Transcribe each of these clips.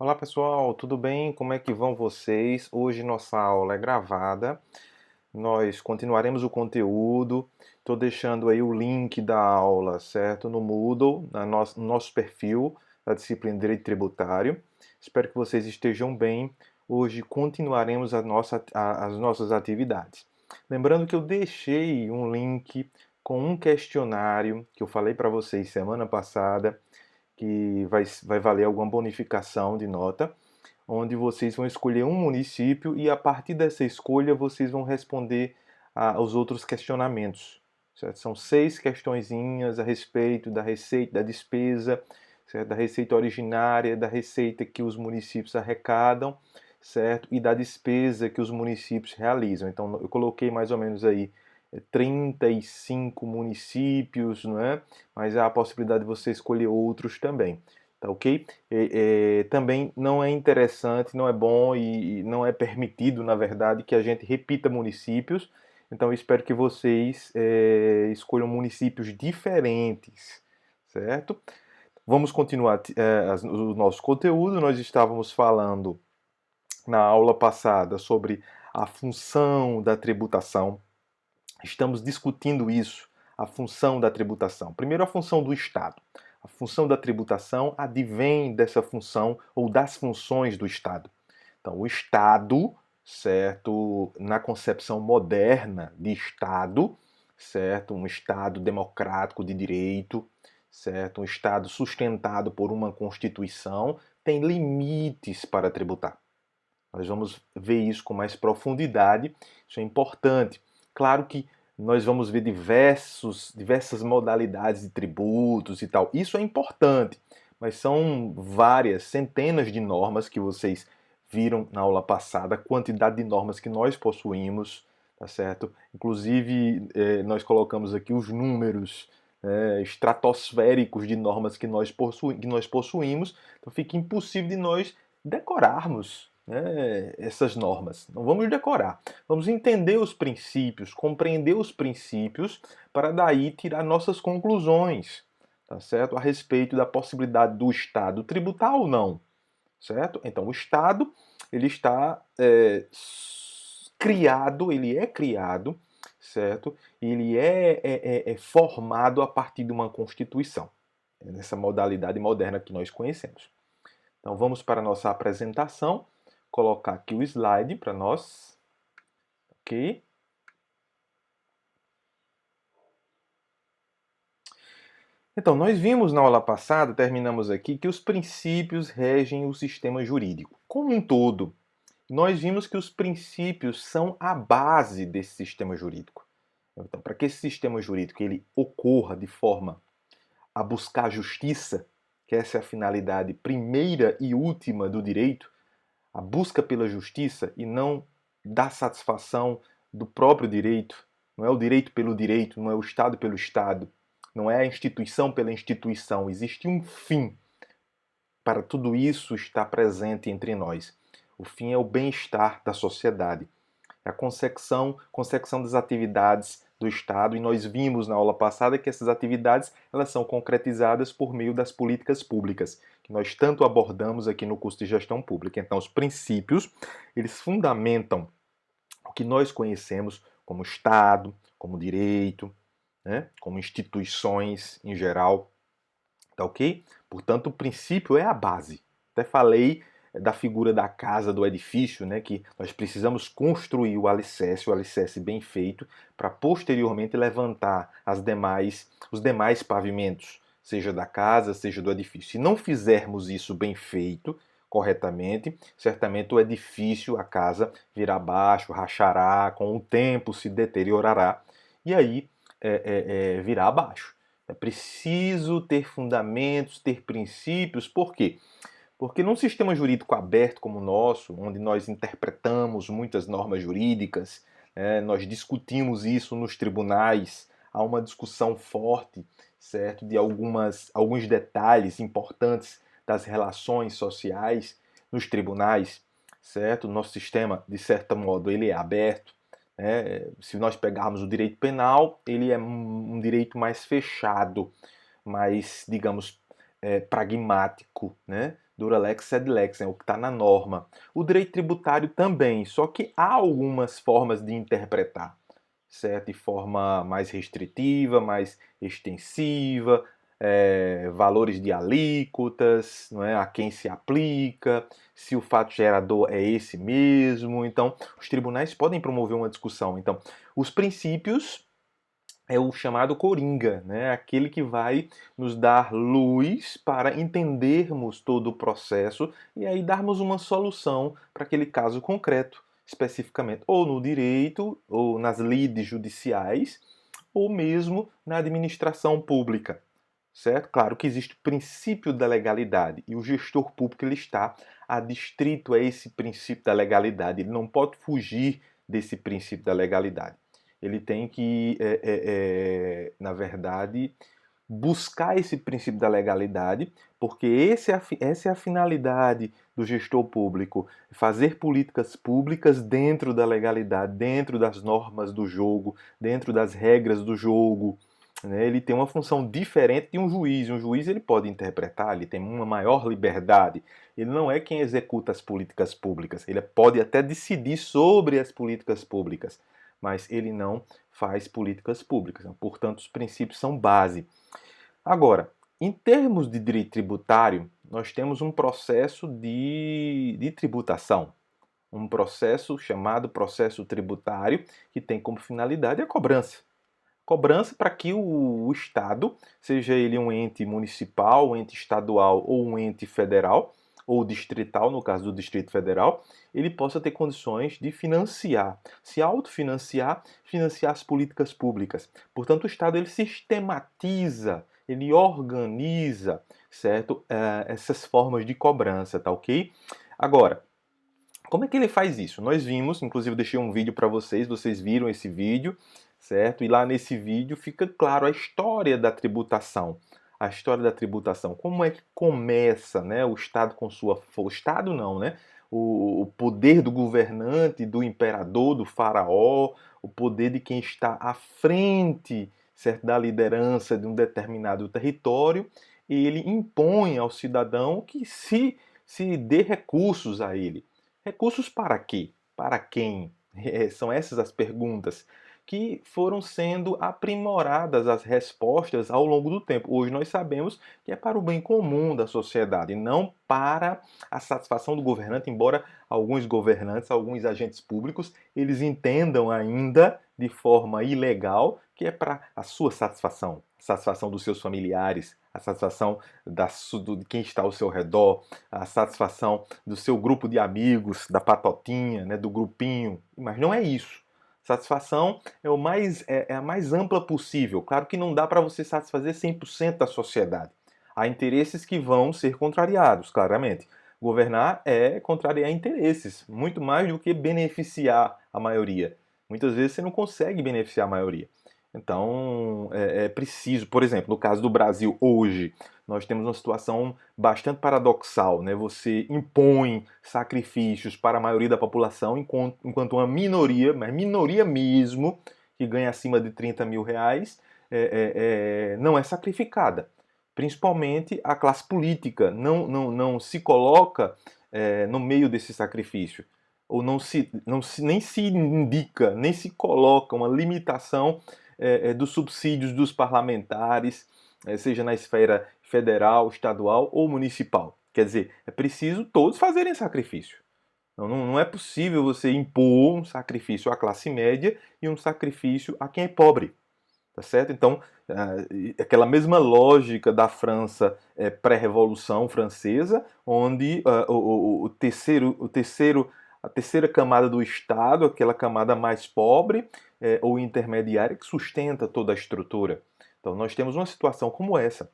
Olá pessoal, tudo bem? Como é que vão vocês? Hoje nossa aula é gravada. Nós continuaremos o conteúdo. Estou deixando aí o link da aula, certo? No Moodle, no nosso perfil da disciplina de Direito Tributário. Espero que vocês estejam bem. Hoje continuaremos as nossas atividades. Lembrando que eu deixei um link com um questionário que eu falei para vocês semana passada que vai valer alguma bonificação de nota, onde vocês vão escolher um município e a partir dessa escolha vocês vão responder aos outros questionamentos. Certo? São 6 questõezinhas a respeito da receita, da despesa, certo? Da receita originária, da receita que os municípios arrecadam, certo? E da despesa que os municípios realizam. Então eu coloquei mais ou menos aí 35 municípios, não é? Mas há a possibilidade de você escolher outros também, tá ok? Também não é interessante, não é bom e não é permitido, na verdade, que a gente repita municípios. Então eu espero que vocês escolham municípios diferentes, certo? Vamos continuar o nosso conteúdo. Nós estávamos falando na aula passada sobre a função da tributação. Estamos discutindo isso, a função da tributação. Primeiro, a função do Estado. A função da tributação advém dessa função ou das funções do Estado. Então, o Estado, certo, na concepção moderna de Estado, certo, um Estado democrático de direito, certo, um Estado sustentado por uma Constituição, tem limites para tributar. Nós vamos ver isso com mais profundidade, isso é importante. Claro que nós vamos ver diversas modalidades de tributos e tal. Isso é importante, mas são várias, centenas de normas que vocês viram na aula passada, a quantidade de normas que nós possuímos, tá certo? Inclusive, nós colocamos aqui os números estratosféricos de normas que nós possuímos, então fica impossível de nós decorarmos, né, essas normas. Não vamos decorar. Vamos entender os princípios, compreender os princípios, para daí tirar nossas conclusões, tá certo? A respeito da possibilidade do Estado tributar ou não, certo? Então, o Estado, ele está criado, ele é criado, certo? Ele é formado a partir de uma Constituição, nessa modalidade moderna que nós conhecemos. Então, vamos para a nossa apresentação. Colocar aqui o slide para nós, ok? Então, nós vimos na aula passada, terminamos aqui, que os princípios regem o sistema jurídico. Como um todo, nós vimos que os princípios são a base desse sistema jurídico. Então, para que esse sistema jurídico ele ocorra de forma a buscar justiça, que essa é a finalidade primeira e última do direito, a busca pela justiça e não da satisfação do próprio direito, não é o direito pelo direito, não é o Estado pelo Estado, não é a instituição pela instituição. Existe um fim para tudo isso estar presente entre nós. O fim é o bem-estar da sociedade, é a consecução das atividades do Estado, e nós vimos na aula passada que essas atividades elas são concretizadas por meio das políticas públicas, que nós tanto abordamos aqui no curso de Gestão Pública. Então, os princípios, eles fundamentam o que nós conhecemos como Estado, como direito, né, como instituições em geral, tá ok? Portanto, o princípio é a base. Até falei da figura da casa, do edifício, né, que nós precisamos construir o alicerce bem feito, para posteriormente levantar os demais pavimentos, seja da casa, seja do edifício. Se não fizermos isso bem feito, corretamente, certamente o edifício, a casa, virá abaixo, rachará, com o tempo se deteriorará, e aí virá abaixo. É preciso ter fundamentos, ter princípios. Por quê? Porque num sistema jurídico aberto como o nosso, onde nós interpretamos muitas normas jurídicas, nós discutimos isso nos tribunais, há uma discussão forte, certo, de alguns detalhes importantes das relações sociais nos tribunais, certo? Nosso sistema, de certo modo, ele é aberto. Se nós pegarmos o direito penal, ele é um direito mais fechado, mais, digamos, pragmático, né? Dura lex sed lex, é o que está na norma. O direito tributário também, só que há algumas formas de interpretar, certo? De forma mais restritiva, mais extensiva, valores de alíquotas, não é? A quem se aplica, se o fato gerador é esse mesmo. Então, os tribunais podem promover uma discussão. Então, os princípios é o chamado coringa, né? Aquele que vai nos dar luz para entendermos todo o processo e aí darmos uma solução para aquele caso concreto, especificamente, ou no direito, ou nas lides judiciais, ou mesmo na administração pública, certo? Claro que existe o princípio da legalidade e o gestor público ele está adstrito a esse princípio da legalidade, ele não pode fugir desse princípio da legalidade. Ele tem que, na verdade, buscar esse princípio da legalidade, porque essa é a finalidade do gestor público, fazer políticas públicas dentro da legalidade, dentro das normas do jogo, dentro das regras do jogo. Né? Ele tem uma função diferente de um juiz. Um juiz ele pode interpretar, ele tem uma maior liberdade. Ele não é quem executa as políticas públicas. Ele pode até decidir sobre as políticas públicas, mas ele não faz políticas públicas. Portanto, os princípios são base. Agora, em termos de direito tributário, nós temos um processo de tributação, um processo chamado processo tributário, que tem como finalidade a cobrança. Cobrança para que o Estado, seja ele um ente municipal, um ente estadual ou um ente federal, ou distrital, no caso do Distrito Federal, ele possa ter condições de financiar, se autofinanciar, financiar as políticas públicas. Portanto, o Estado ele sistematiza, ele organiza, certo? Essas formas de cobrança, tá ok? Agora, como é que ele faz isso? Nós vimos, inclusive eu deixei um vídeo para vocês, vocês viram esse vídeo, certo? E lá nesse vídeo fica claro a história da tributação. A história da tributação. Como é que começa, né, o Estado com sua... O Estado não, né? O poder do governante, do imperador, do faraó, o poder de quem está à frente, certo, da liderança de um determinado território, ele impõe ao cidadão que se dê recursos a ele. Recursos para quê? Para quem? São essas as perguntas que foram sendo aprimoradas as respostas ao longo do tempo. Hoje nós sabemos que é para o bem comum da sociedade, não para a satisfação do governante, embora alguns governantes, alguns agentes públicos, eles entendam ainda de forma ilegal que é para a sua satisfação, a satisfação dos seus familiares, a satisfação de quem está ao seu redor, a satisfação do seu grupo de amigos, da patotinha, né, do grupinho. Mas não é isso. Satisfação é a mais ampla possível. Claro que não dá para você satisfazer 100% da sociedade. Há interesses que vão ser contrariados, claramente. Governar é contrariar interesses, muito mais do que beneficiar a maioria. Muitas vezes você não consegue beneficiar a maioria. Então, é preciso, por exemplo, no caso do Brasil hoje, nós temos uma situação bastante paradoxal, né? Você impõe sacrifícios para a maioria da população, enquanto uma minoria, mas minoria mesmo, que ganha acima de 30 mil reais, não é sacrificada. Principalmente a classe política não se coloca no meio desse sacrifício. Ou nem se indica, nem se coloca uma limitação dos subsídios dos parlamentares, seja na esfera federal, estadual ou municipal. Quer dizer, é preciso todos fazerem sacrifício. Não é possível você impor um sacrifício à classe média e um sacrifício a quem é pobre. Tá certo? Então, aquela mesma lógica da França pré-revolução francesa, onde a terceira camada do Estado, aquela camada mais pobre ou intermediária, que sustenta toda a estrutura. Então, nós temos uma situação como essa.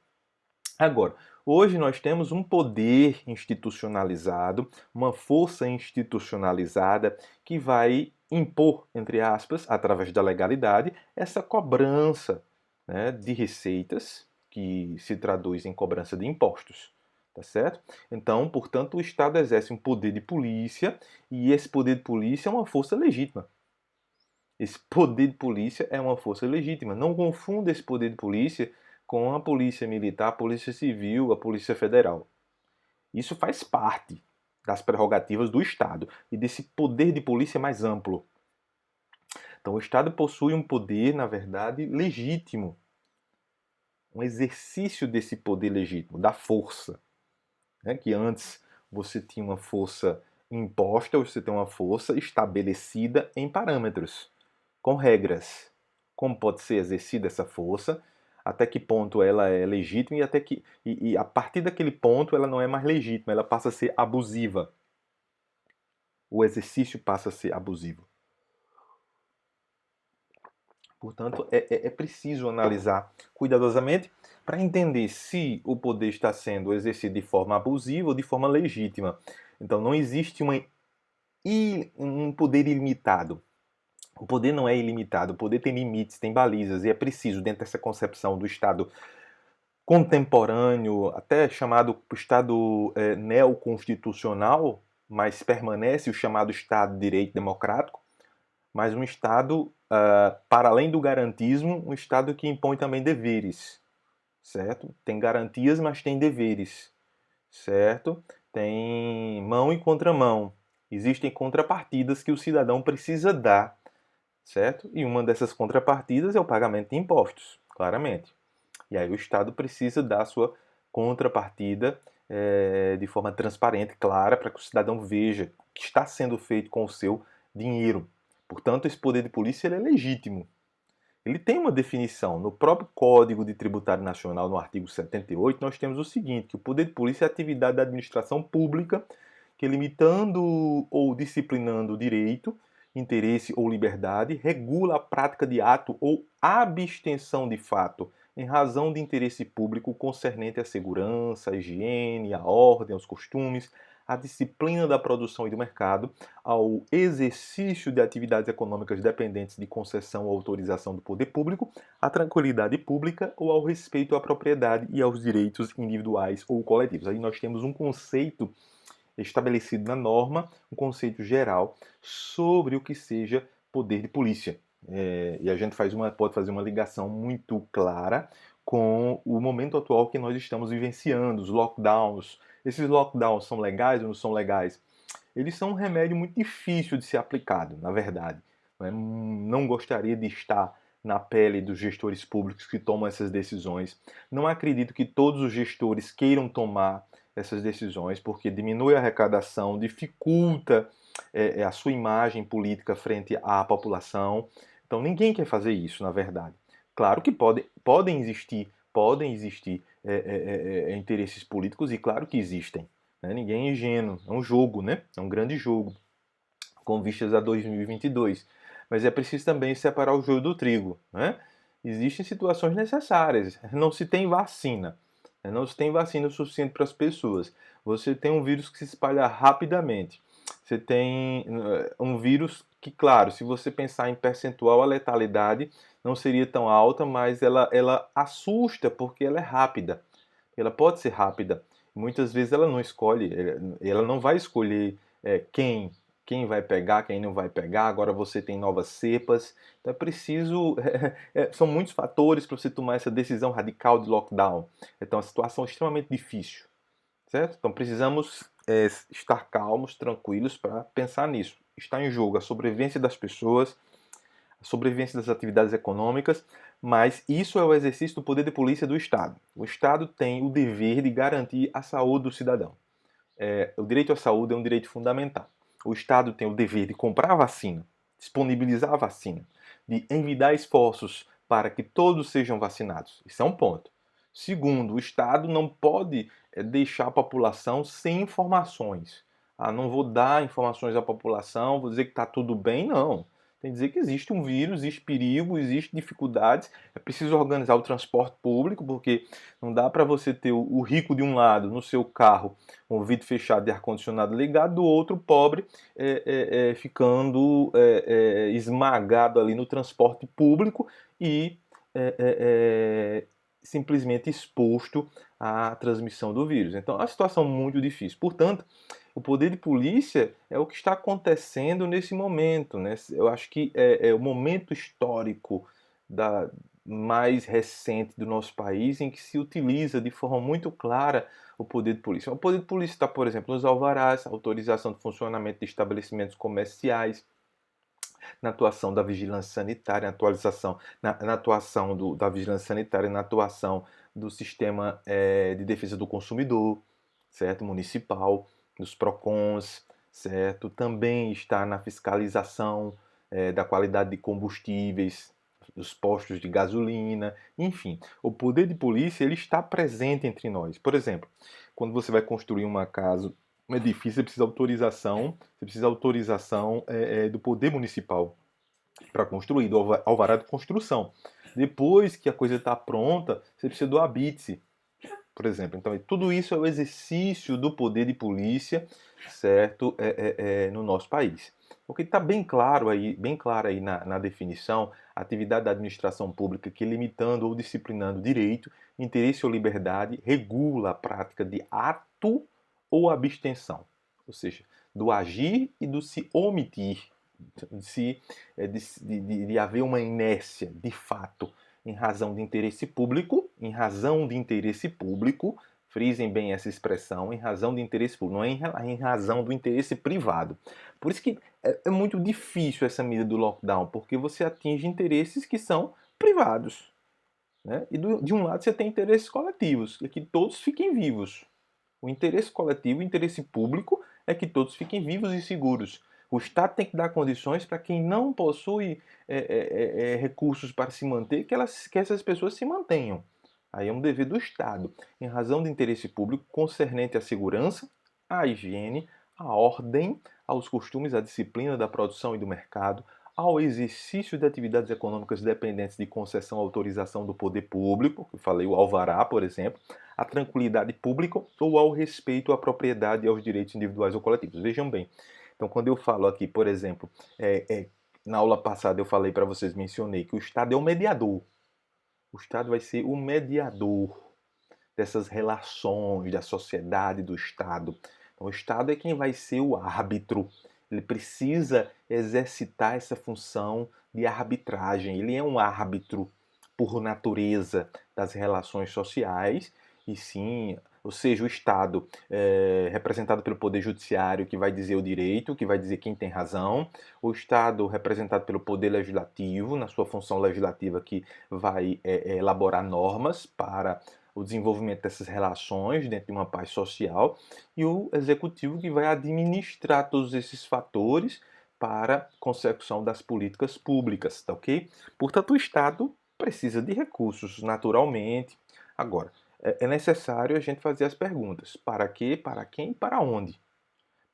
Agora, hoje nós temos um poder institucionalizado, uma força institucionalizada que vai impor, entre aspas, através da legalidade, essa cobrança, né, de receitas, que se traduz em cobrança de impostos. Tá certo? Então, portanto, o Estado exerce um poder de polícia e esse poder de polícia é uma força legítima. Esse poder de polícia é uma força legítima. Não confunda esse poder de polícia com a polícia militar, a polícia civil, a polícia federal. Isso faz parte das prerrogativas do Estado e desse poder de polícia mais amplo. Então, o Estado possui um poder, na verdade, legítimo, um exercício desse poder legítimo, da força, né? Que antes você tinha uma força imposta, hoje você tem uma força estabelecida em parâmetros, com regras. Como pode ser exercida essa força, até que ponto ela é legítima e a partir daquele ponto ela não é mais legítima, ela passa a ser abusiva. O exercício passa a ser abusivo. Portanto, é preciso analisar cuidadosamente para entender se o poder está sendo exercido de forma abusiva ou de forma legítima. Então, não existe um poder ilimitado. O poder não é ilimitado, o poder tem limites, tem balizas, e é preciso, dentro dessa concepção do Estado contemporâneo, até chamado Estado neoconstitucional, mas permanece o chamado Estado de Direito Democrático, mas um Estado, para além do garantismo, um Estado que impõe também deveres, certo? Tem garantias, mas tem deveres, certo? Tem mão e contramão. Existem contrapartidas que o cidadão precisa dar, certo? E uma dessas contrapartidas é o pagamento de impostos, claramente. E aí o Estado precisa dar a sua contrapartida de forma transparente, clara, para que o cidadão veja o que está sendo feito com o seu dinheiro. Portanto, esse poder de polícia ele é legítimo. Ele tem uma definição. No próprio Código de Tributário Nacional, no artigo 78, nós temos o seguinte, que o poder de polícia é a atividade da administração pública que, limitando ou disciplinando o direito, interesse ou liberdade, regula a prática de ato ou abstenção de fato em razão de interesse público concernente à segurança, à higiene, à ordem, aos costumes, à disciplina da produção e do mercado, ao exercício de atividades econômicas dependentes de concessão ou autorização do poder público, à tranquilidade pública ou ao respeito à propriedade e aos direitos individuais ou coletivos. Aí nós temos um conceito estabelecido na norma, um conceito geral sobre o que seja poder de polícia. E a gente pode fazer uma ligação muito clara com o momento atual que nós estamos vivenciando, os lockdowns. Esses lockdowns são legais ou não são legais? Eles são um remédio muito difícil de ser aplicado, na verdade. Não gostaria de estar na pele dos gestores públicos que tomam essas decisões. Não acredito que todos os gestores queiram tomar essas decisões, porque diminui a arrecadação, dificulta a sua imagem política frente à população. Então ninguém quer fazer isso, na verdade. Claro que podem existir interesses políticos, e claro que existem. Né? Ninguém é ingênuo, é um jogo, né? É um grande jogo, com vistas a 2022. Mas é preciso também separar o joio do trigo. Né? Existem situações necessárias. Não se tem vacina. Não se tem vacina o suficiente para as pessoas. Você tem um vírus que se espalha rapidamente. Você tem um vírus que, claro, se você pensar em percentual, a letalidade não seria tão alta, mas ela assusta porque ela é rápida. Ela pode ser rápida. Muitas vezes ela não escolhe, ela não vai escolher quem vai pegar, quem não vai pegar. Agora você tem novas cepas. Então é preciso. São muitos fatores para você tomar essa decisão radical de lockdown. Então a situação é extremamente difícil. Certo? Então precisamos estar calmos, tranquilos para pensar nisso. Está em jogo a sobrevivência das pessoas, a sobrevivência das atividades econômicas, mas isso é o exercício do poder de polícia do Estado. O Estado tem o dever de garantir a saúde do cidadão. O direito à saúde é um direito fundamental. O Estado tem o dever de comprar a vacina, disponibilizar a vacina, de envidar esforços para que todos sejam vacinados. Isso é um ponto. Segundo, o Estado não pode deixar a população sem informações. Não vou dar informações à população, vou dizer que está tudo bem, não. Tem que dizer que existe um vírus, existe perigo, existe dificuldades. É preciso organizar o transporte público, porque não dá para você ter o rico de um lado no seu carro, com o vidro fechado e ar-condicionado ligado, do outro pobre ficando esmagado ali no transporte público e simplesmente exposto à transmissão do vírus. Então, é uma situação muito difícil. Portanto, o poder de polícia é o que está acontecendo nesse momento. Né? Eu acho que é o momento histórico mais recente do nosso país em que se utiliza de forma muito clara o poder de polícia. O poder de polícia está, por exemplo, nos alvarás, autorização de funcionamento de estabelecimentos comerciais, na atuação da vigilância sanitária, na atuação da vigilância sanitária, na atuação do sistema de defesa do consumidor, certo? Municipal, dos PROCONs, certo? Também está na fiscalização da qualidade de combustíveis, dos postos de gasolina, enfim. O poder de polícia ele está presente entre nós. Por exemplo, quando você vai construir uma casa, um edifício, você precisa autorização do poder municipal para construir, do alvará de construção. Depois que a coisa está pronta, você precisa do habite, por exemplo. Então, tudo isso é o exercício do poder de polícia, certo, no nosso país. Porque está bem claro aí na definição, a atividade da administração pública que, limitando ou disciplinando direito, interesse ou liberdade, regula a prática de ato ou abstenção. Ou seja, do agir e do se omitir, de haver uma inércia, de fato, em razão de interesse público, frisem bem essa expressão, em razão de interesse público, não é em razão do interesse privado. Por isso que é muito difícil essa medida do lockdown, porque você atinge interesses que são privados. Né? E de um lado você tem interesses coletivos, é que todos fiquem vivos. O interesse coletivo, o interesse público é que todos fiquem vivos e seguros. O Estado tem que dar condições para quem não possui recursos para se manter, que essas pessoas se mantenham. Aí é um dever do Estado, em razão do interesse público concernente à segurança, à higiene, à ordem, aos costumes, à disciplina da produção e do mercado, ao exercício de atividades econômicas dependentes de concessão ou autorização do poder público, que eu falei o alvará, por exemplo, à tranquilidade pública ou ao respeito à propriedade e aos direitos individuais ou coletivos. Vejam bem, então quando eu falo aqui, por exemplo, na aula passada eu falei para vocês, mencionei que o Estado é o mediador. O Estado vai ser o mediador dessas relações da sociedade, do Estado. Então, o Estado é quem vai ser o árbitro. Ele precisa exercitar essa função de arbitragem. Ele é um árbitro por natureza das relações sociais e sim, ou seja, o Estado representado pelo Poder Judiciário, que vai dizer o direito, que vai dizer quem tem razão, o Estado representado pelo Poder Legislativo, na sua função legislativa, que vai elaborar normas para o desenvolvimento dessas relações dentro de uma paz social, e o Executivo, que vai administrar todos esses fatores para consecução das políticas públicas, tá ok? Portanto, o Estado precisa de recursos, naturalmente. Agora, é necessário a gente fazer as perguntas: para quê, para quem, para onde?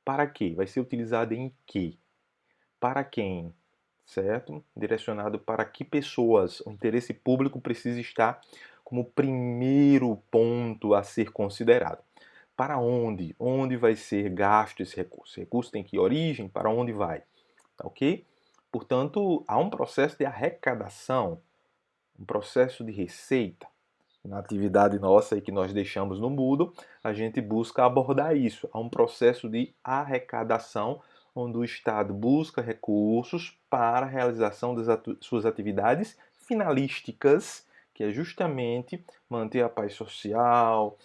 Para quê? Vai ser utilizado em quê? Para quem? Certo? Direcionado para que pessoas? O interesse público precisa estar como primeiro ponto a ser considerado. Para onde? Onde vai ser gasto esse recurso? Esse recurso tem que origem? Para onde vai? Tá ok? Portanto, há um processo de arrecadação, um processo de receita. Na atividade nossa aí que nós deixamos no Moodle, a gente busca abordar isso. Há um processo de arrecadação, onde o Estado busca recursos para a realização das suas atividades finalísticas, que é justamente manter a paz social,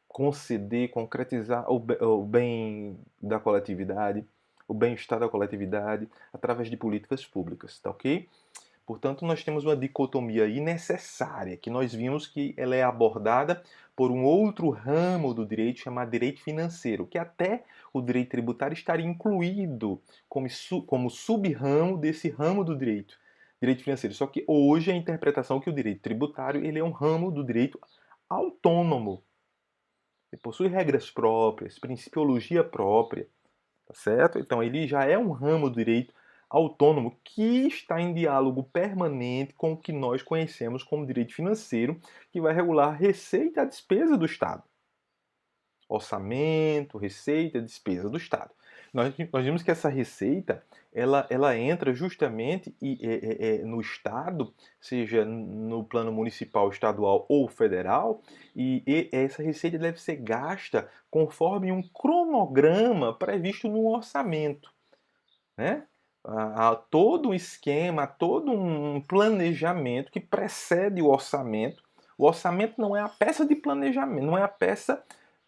conceder, concretizar o bem da coletividade, o bem-estar da coletividade, através de políticas públicas, tá ok? Portanto, nós temos uma dicotomia aí necessária, que nós vimos que ela é abordada por um outro ramo do direito chamado direito financeiro, que até o direito tributário estaria incluído como sub-ramo desse ramo do direito financeiro. Só que hoje a interpretação é que o direito tributário ele é um ramo do direito autônomo. Ele possui regras próprias, principiologia própria, tá certo? Então ele já é um ramo do direito autônomo que está em diálogo permanente com o que nós conhecemos como direito financeiro, que vai regular a receita e a despesa do Estado. Orçamento, receita, despesa do Estado. Nós vimos que essa receita ela entra justamente no Estado, seja no plano municipal, estadual ou federal, e essa receita deve ser gasta conforme um cronograma previsto no orçamento. Né? Há todo um esquema, todo um planejamento que precede o orçamento. O orçamento não é a peça de planejamento, não é a peça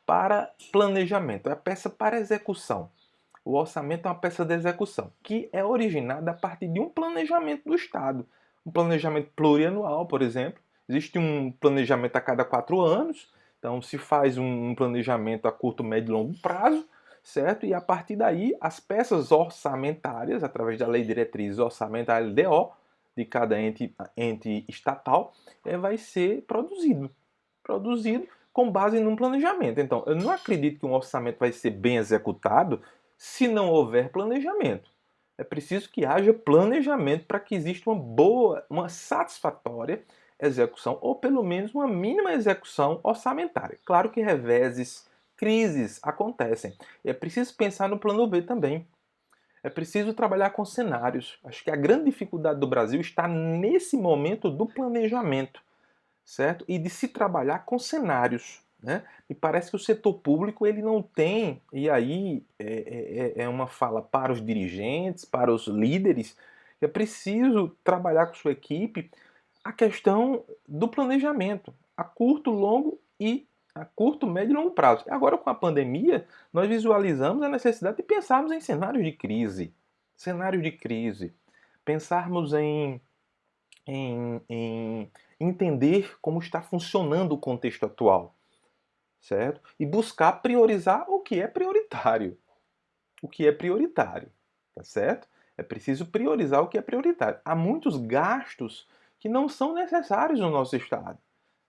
para planejamento, é a peça para execução. O orçamento é uma peça de execução, que é originada a partir de um planejamento do Estado. Um planejamento plurianual, por exemplo. Existe um planejamento a cada 4 anos, então se faz um planejamento a curto, médio e longo prazo, certo? E a partir daí, as peças orçamentárias, através da Lei de Diretrizes Orçamentárias, LDO, de cada ente estatal, vai ser produzido com base num planejamento. Então, eu não acredito que um orçamento vai ser bem executado se não houver planejamento. É preciso que haja planejamento para que exista uma boa, uma satisfatória execução, ou pelo menos uma mínima execução orçamentária. Claro que reveses, crises acontecem. E é preciso pensar no plano B também. É preciso trabalhar com cenários. Acho que a grande dificuldade do Brasil está nesse momento do planejamento, certo? E de se trabalhar com cenários, né? E parece que o setor público ele não tem, e aí é uma fala para os dirigentes, para os líderes, que é preciso trabalhar com sua equipe a questão do planejamento a curto, longo e a curto, médio e longo prazo. E agora com a pandemia, nós visualizamos a necessidade de pensarmos em cenários de crise. Cenários de crise. Pensarmos em entender como está funcionando o contexto atual, certo? E buscar priorizar o que é prioritário. O que é prioritário, tá certo? É preciso priorizar o que é prioritário. Há muitos gastos que não são necessários no nosso estado.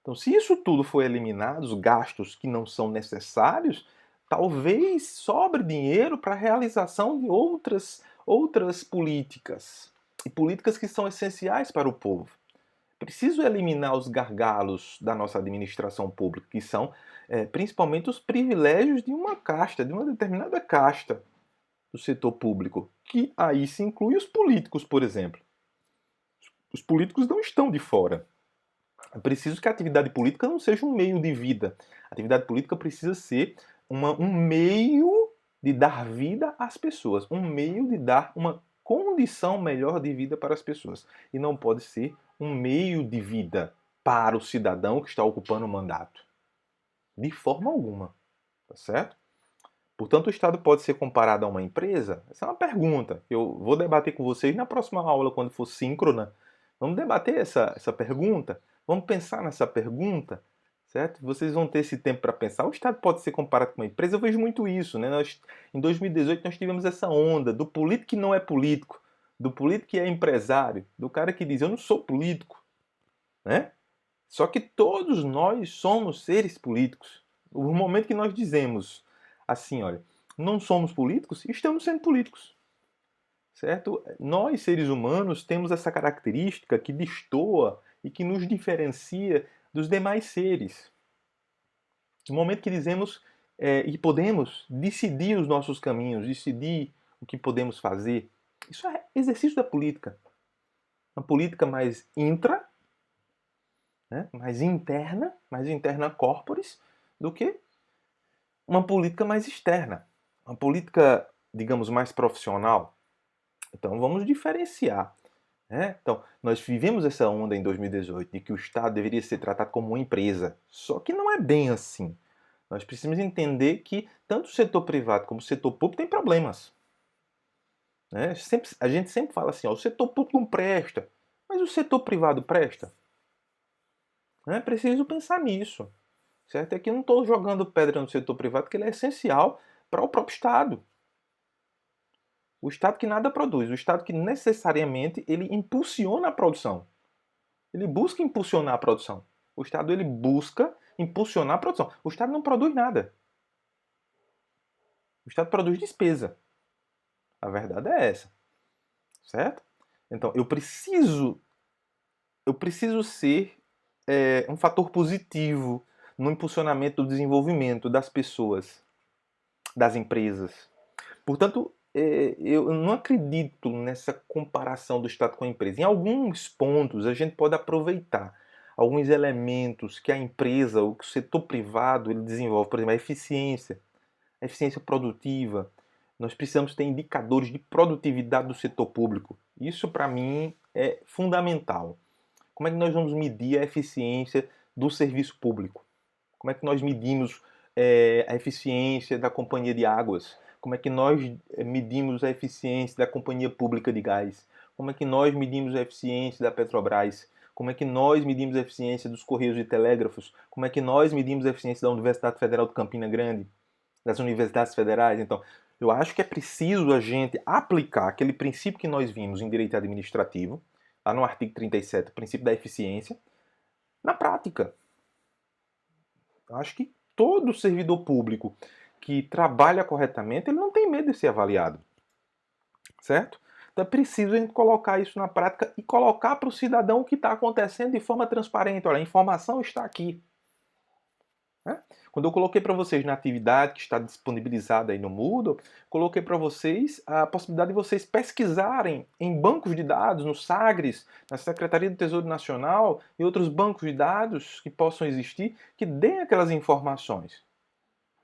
Então, se isso tudo for eliminado, os gastos que não são necessários, talvez sobre dinheiro para a realização de outras políticas. E políticas que são essenciais para o povo. Preciso eliminar os gargalos da nossa administração pública, que são principalmente os privilégios de uma casta, de uma determinada casta do setor público, que aí se inclui os políticos, por exemplo. Os políticos não estão de fora. É preciso que a atividade política não seja um meio de vida. A atividade política precisa ser um meio de dar vida às pessoas, um meio de dar uma condição melhor de vida para as pessoas. E não pode ser um meio de vida para o cidadão que está ocupando o mandato. De forma alguma. Tá certo? Portanto, o Estado pode ser comparado a uma empresa? Essa é uma pergunta que eu vou debater com vocês na próxima aula, quando for síncrona. Vamos debater essa pergunta? Vamos pensar nessa pergunta? Certo? Vocês vão ter esse tempo para pensar. O Estado pode ser comparado com uma empresa? Eu vejo muito isso. Né? Em 2018, nós tivemos essa onda do político que não é político, do político que é empresário, do cara que diz, eu não sou político. Né? Só que todos nós somos seres políticos. O momento que nós dizemos assim, olha, não somos políticos, estamos sendo políticos. Certo? Nós, seres humanos, temos essa característica que destoa e que nos diferencia dos demais seres. No momento que dizemos e podemos decidir os nossos caminhos, decidir o que podemos fazer, isso é exercício da política. Uma política mais intra, né, mais interna corporis, do que uma política mais externa. Uma política, digamos, mais profissional. Então vamos diferenciar. Né? Então, nós vivemos essa onda em 2018 de que o Estado deveria ser tratado como uma empresa. Só que não é bem assim. Nós precisamos entender que tanto o setor privado como o setor público têm problemas. Né? A gente sempre fala assim, ó, o setor público não presta, mas o setor privado presta. É preciso pensar nisso. Certo? É que eu não estou jogando pedra no setor privado, porque ele é essencial para o próprio Estado. O Estado que nada produz, o Estado que necessariamente ele impulsiona a produção. Ele busca impulsionar a produção. O Estado ele busca impulsionar a produção. O Estado não produz nada. O Estado produz despesa. A verdade é essa. Certo? Então, eu preciso ser um fator positivo no impulsionamento do desenvolvimento das pessoas, das empresas. Portanto, eu não acredito nessa comparação do Estado com a empresa. Em alguns pontos, a gente pode aproveitar alguns elementos que a empresa ou que o setor privado ele desenvolve, por exemplo, a eficiência produtiva, Nós precisamos ter indicadores de produtividade do setor público. Isso, para mim, é fundamental. Como é que nós vamos medir a eficiência do serviço público? Como é que nós medimos a eficiência da companhia de águas? Como é que nós medimos a eficiência da companhia pública de gás? Como é que nós medimos a eficiência da Petrobras? Como é que nós medimos a eficiência dos Correios e Telégrafos? Como é que nós medimos a eficiência da Universidade Federal de Campina Grande? Das universidades federais? Então, eu acho que é preciso a gente aplicar aquele princípio que nós vimos em direito administrativo, lá no artigo 37, o princípio da eficiência, na prática. Eu acho que todo servidor público que trabalha corretamente, ele não tem medo de ser avaliado. Certo? Então é preciso a gente colocar isso na prática e colocar para o cidadão o que está acontecendo de forma transparente. Olha, a informação está aqui. Né? Quando eu coloquei para vocês na atividade que está disponibilizada aí no Moodle, coloquei para vocês a possibilidade de vocês pesquisarem em bancos de dados, no Sagres, na Secretaria do Tesouro Nacional e outros bancos de dados que possam existir, que deem aquelas informações.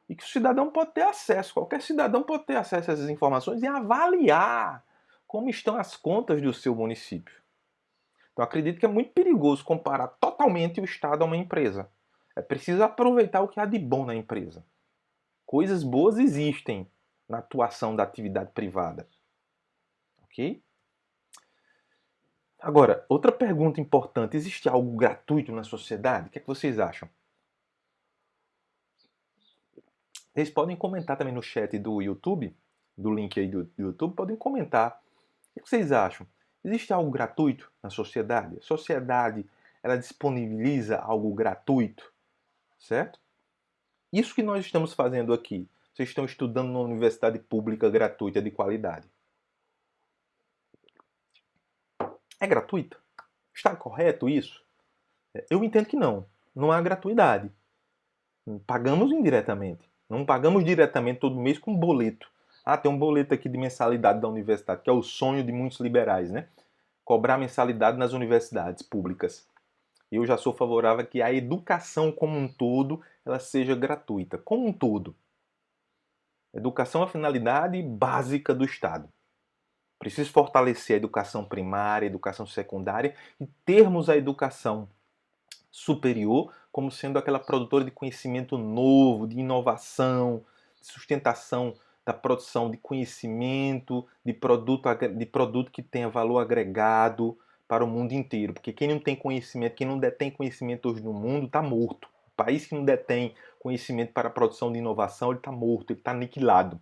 E que o cidadão pode ter acesso, qualquer cidadão pode ter acesso a essas informações e avaliar como estão as contas do seu município. Então acredito que é muito perigoso comparar totalmente o Estado a uma empresa. É preciso aproveitar o que há de bom na empresa. Coisas boas existem na atuação da atividade privada. Ok? Agora, outra pergunta importante: existe algo gratuito na sociedade? O que é que vocês acham? Vocês podem comentar também no chat do YouTube, do link aí do YouTube, podem comentar. O que vocês acham? Existe algo gratuito na sociedade? A sociedade, ela disponibiliza algo gratuito, certo? Isso que nós estamos fazendo aqui, vocês estão estudando numa universidade pública gratuita de qualidade. É gratuita? Está correto isso? Eu entendo que não. Não há gratuidade. Pagamos indiretamente. Não pagamos diretamente todo mês com boleto. Ah, tem um boleto aqui de mensalidade da universidade, que é o sonho de muitos liberais, né? Cobrar mensalidade nas universidades públicas. Eu já sou favorável a que a educação como um todo ela seja gratuita. Como um todo. Educação é a finalidade básica do Estado. Preciso fortalecer a educação primária, a educação secundária e termos a educação superior como sendo aquela produtora de conhecimento novo, de inovação, de sustentação da produção de conhecimento, de produto que tenha valor agregado para o mundo inteiro. Porque quem não tem conhecimento, quem não detém conhecimento hoje no mundo, está morto. O país que não detém conhecimento para a produção de inovação, ele está morto, ele está aniquilado.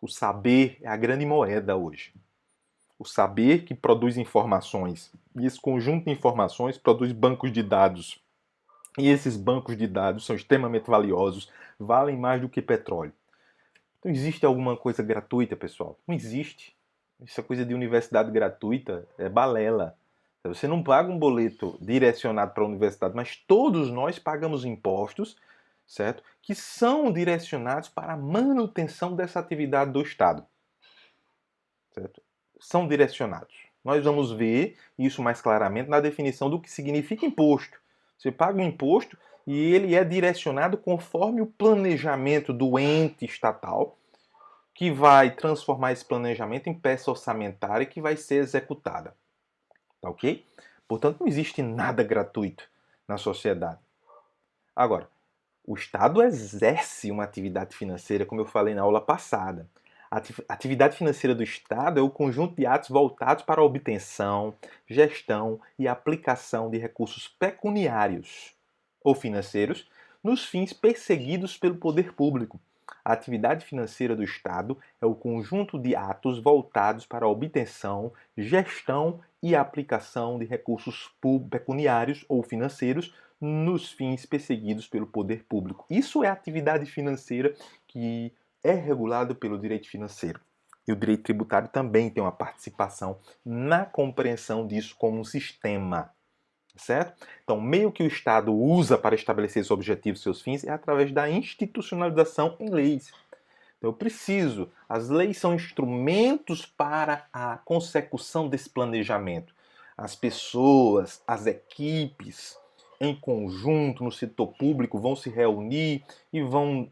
O saber é a grande moeda hoje. O saber que produz informações. E esse conjunto de informações produz bancos de dados. E esses bancos de dados são extremamente valiosos, valem mais do que petróleo. Então existe alguma coisa gratuita, pessoal? Não existe. Essa coisa de universidade gratuita é balela. Você não paga um boleto direcionado para a universidade, mas todos nós pagamos impostos, certo? Que são direcionados para a manutenção dessa atividade do Estado. Certo? São direcionados. Nós vamos ver isso mais claramente na definição do que significa imposto. Você paga um imposto e ele é direcionado conforme o planejamento do ente estatal, que vai transformar esse planejamento em peça orçamentária que vai ser executada. Tá ok? Portanto, não existe nada gratuito na sociedade. Agora, o Estado exerce uma atividade financeira, como eu falei na aula passada. A atividade financeira do Estado é o conjunto de atos voltados para a obtenção, gestão e aplicação de recursos pecuniários ou financeiros nos fins perseguidos pelo poder público. A atividade financeira do Estado é o conjunto de atos voltados para a obtenção, gestão e aplicação de recursos pecuniários ou financeiros nos fins perseguidos pelo poder público. Isso é a atividade financeira que é regulado pelo direito financeiro. E o direito tributário também tem uma participação na compreensão disso como um sistema. Certo? Então, o meio que o Estado usa para estabelecer seus objetivos, seus fins, é através da institucionalização em leis. Então, eu preciso, as leis são instrumentos para a consecução desse planejamento. As pessoas, as equipes em conjunto no setor público vão se reunir e vão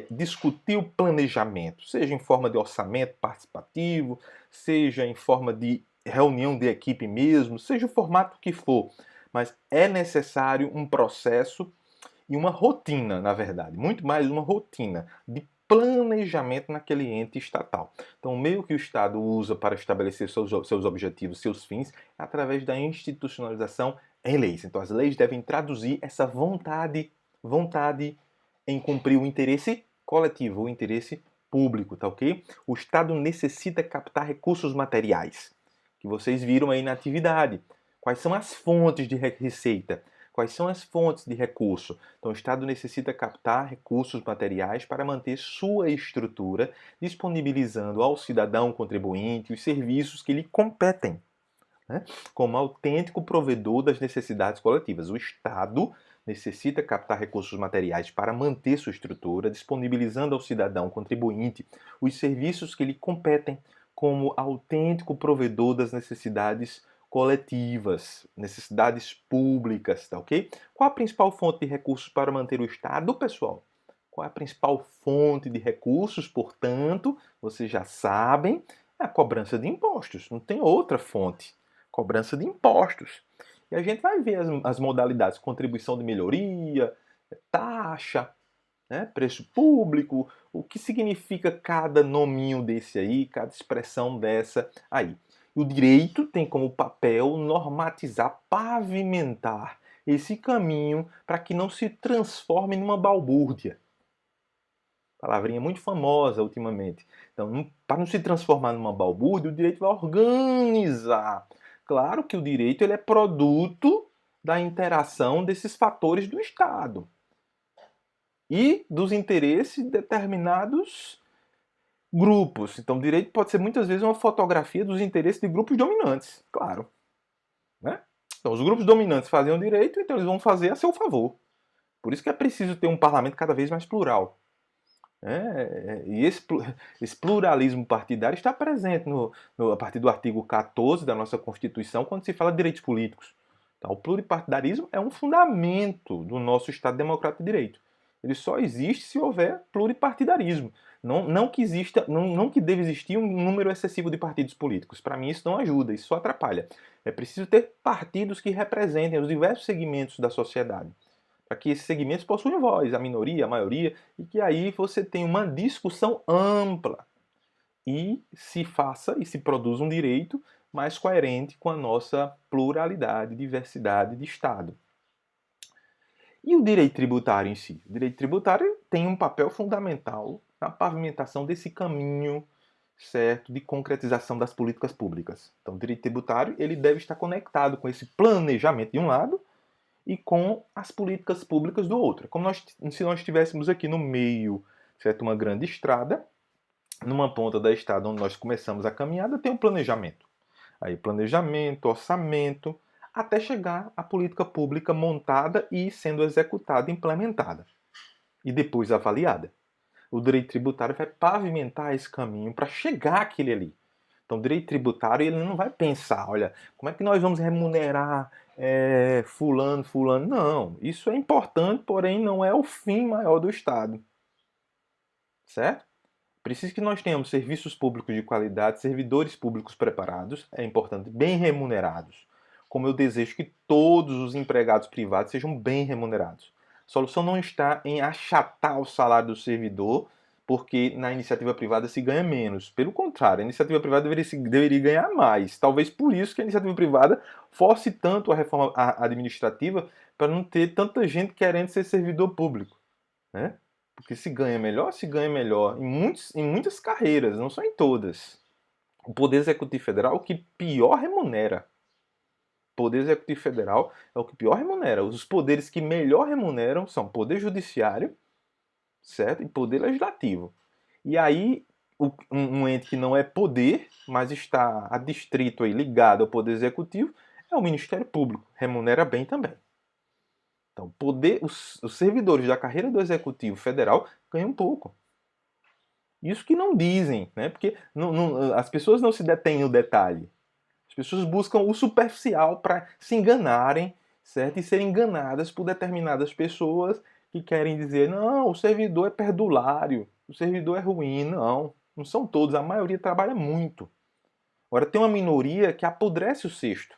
discutir o planejamento, seja em forma de orçamento participativo, seja em forma de reunião de equipe mesmo, seja o formato que for. Mas é necessário um processo e uma rotina, na verdade, muito mais uma rotina de planejamento naquele ente estatal. Então, o meio que o Estado usa para estabelecer seus objetivos, seus fins, é através da institucionalização em leis. Então, as leis devem traduzir essa vontade em cumprir o interesse coletivo, o interesse público, tá ok? O Estado necessita captar recursos materiais, que vocês viram aí na atividade. Quais são as fontes de receita? Quais são as fontes de recurso? Então, o Estado necessita captar recursos materiais para manter sua estrutura, disponibilizando ao cidadão contribuinte os serviços que lhe competem, né? Como autêntico provedor das necessidades coletivas. O Estado necessita captar recursos materiais para manter sua estrutura, disponibilizando ao cidadão contribuinte os serviços que lhe competem, como autêntico provedor das necessidades coletivas, necessidades públicas, tá ok? Qual a principal fonte de recursos para manter o Estado, pessoal? Qual é a principal fonte de recursos, portanto, vocês já sabem, é a cobrança de impostos, não tem outra fonte. Cobrança de impostos. E a gente vai ver as modalidades, contribuição de melhoria, taxa, né, preço público, o que significa cada nominho desse aí, cada expressão dessa aí. O direito tem como papel normatizar, pavimentar esse caminho para que não se transforme numa balbúrdia. Palavrinha muito famosa ultimamente. Então, para não se transformar numa balbúrdia, o direito vai organizar. Claro que o direito ele é produto da interação desses fatores do Estado e dos interesses de determinados grupos. Então, o direito pode ser muitas vezes uma fotografia dos interesses de grupos dominantes, claro, né? Então, os grupos dominantes fazem o direito, então eles vão fazer a seu favor. Por isso que é preciso ter um parlamento cada vez mais plural. E esse pluralismo partidário está presente a partir do artigo 14 da nossa Constituição, quando se fala de direitos políticos. Então, o pluripartidarismo é um fundamento do nosso Estado Democrático de Direito. Ele só existe se houver pluripartidarismo. Não que exista, não que deve existir um número excessivo de partidos políticos. Para mim, isso não ajuda, isso só atrapalha. É preciso ter partidos que representem os diversos segmentos da sociedade, para que esses segmentos possuem voz, a minoria, a maioria, e que aí você tem uma discussão ampla e se faça e se produza um direito mais coerente com a nossa pluralidade, diversidade de Estado. E o direito tributário em si? O direito tributário tem um papel fundamental na pavimentação desse caminho certo de concretização das políticas públicas. Então, o direito tributário ele deve estar conectado com esse planejamento de um lado e com as políticas públicas do outro. Como se nós estivéssemos aqui no meio, certo? Uma grande estrada, numa ponta da estrada onde nós começamos a caminhada, tem um planejamento. Aí planejamento, orçamento, até chegar à política pública montada e sendo executada, implementada. E depois avaliada. O direito tributário vai pavimentar esse caminho para chegar àquele ali. Então, o direito tributário ele não vai pensar, olha, como é que nós vamos remunerar fulano. Não, isso é importante, porém não é o fim maior do Estado. Certo? Preciso que nós tenhamos serviços públicos de qualidade, servidores públicos preparados, é importante, bem remunerados. Como eu desejo que todos os empregados privados sejam bem remunerados. A solução não está em achatar o salário do servidor, porque na iniciativa privada se ganha menos. Pelo contrário, a iniciativa privada deveria ganhar mais. Talvez por isso que a iniciativa privada force tanto a reforma administrativa para não ter tanta gente querendo ser servidor público, né? Porque se ganha melhor em muitas carreiras, não só em todas. O Poder Executivo Federal é o que pior remunera. O Poder Executivo Federal é o que pior remunera. Os poderes que melhor remuneram são Poder Judiciário, certo? E Poder Legislativo. E aí, um ente que não é poder, mas está adstrito aí, ligado ao Poder Executivo, é o Ministério Público. Remunera bem também. Então, os servidores da carreira do Executivo Federal ganham pouco. Isso que não dizem, né? Porque as pessoas não se detêm no detalhe. As pessoas buscam o superficial para se enganarem certo? E serem enganadas por determinadas pessoas que querem dizer, não, o servidor é perdulário, o servidor é ruim. Não, não são todos, a maioria trabalha muito. Agora, tem uma minoria que apodrece o cesto.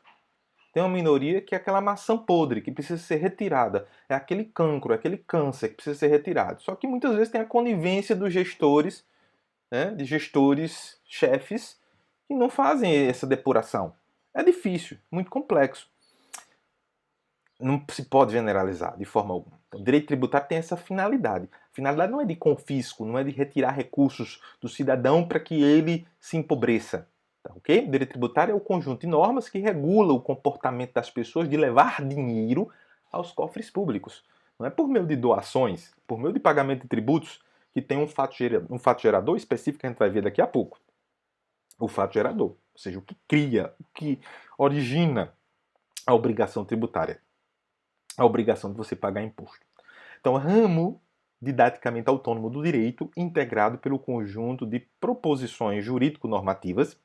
Tem uma minoria que é aquela maçã podre, que precisa ser retirada. É aquele cancro, é aquele câncer que precisa ser retirado. Só que muitas vezes tem a conivência dos gestores, né, de gestores, chefes, que não fazem essa depuração. É difícil, muito complexo. Não se pode generalizar de forma alguma. Então, o direito tributário tem essa finalidade. A finalidade não é de confisco, não é de retirar recursos do cidadão para que ele se empobreça. Tá, ok? O direito tributário é o conjunto de normas que regula o comportamento das pessoas de levar dinheiro aos cofres públicos. Não é por meio de doações, por meio de pagamento de tributos, que tem um fato gerador específico que a gente vai ver daqui a pouco. O fato gerador, ou seja, o que cria, o que origina a obrigação tributária, a obrigação de você pagar imposto. Então, ramo didaticamente autônomo do direito, integrado pelo conjunto de proposições jurídico-normativas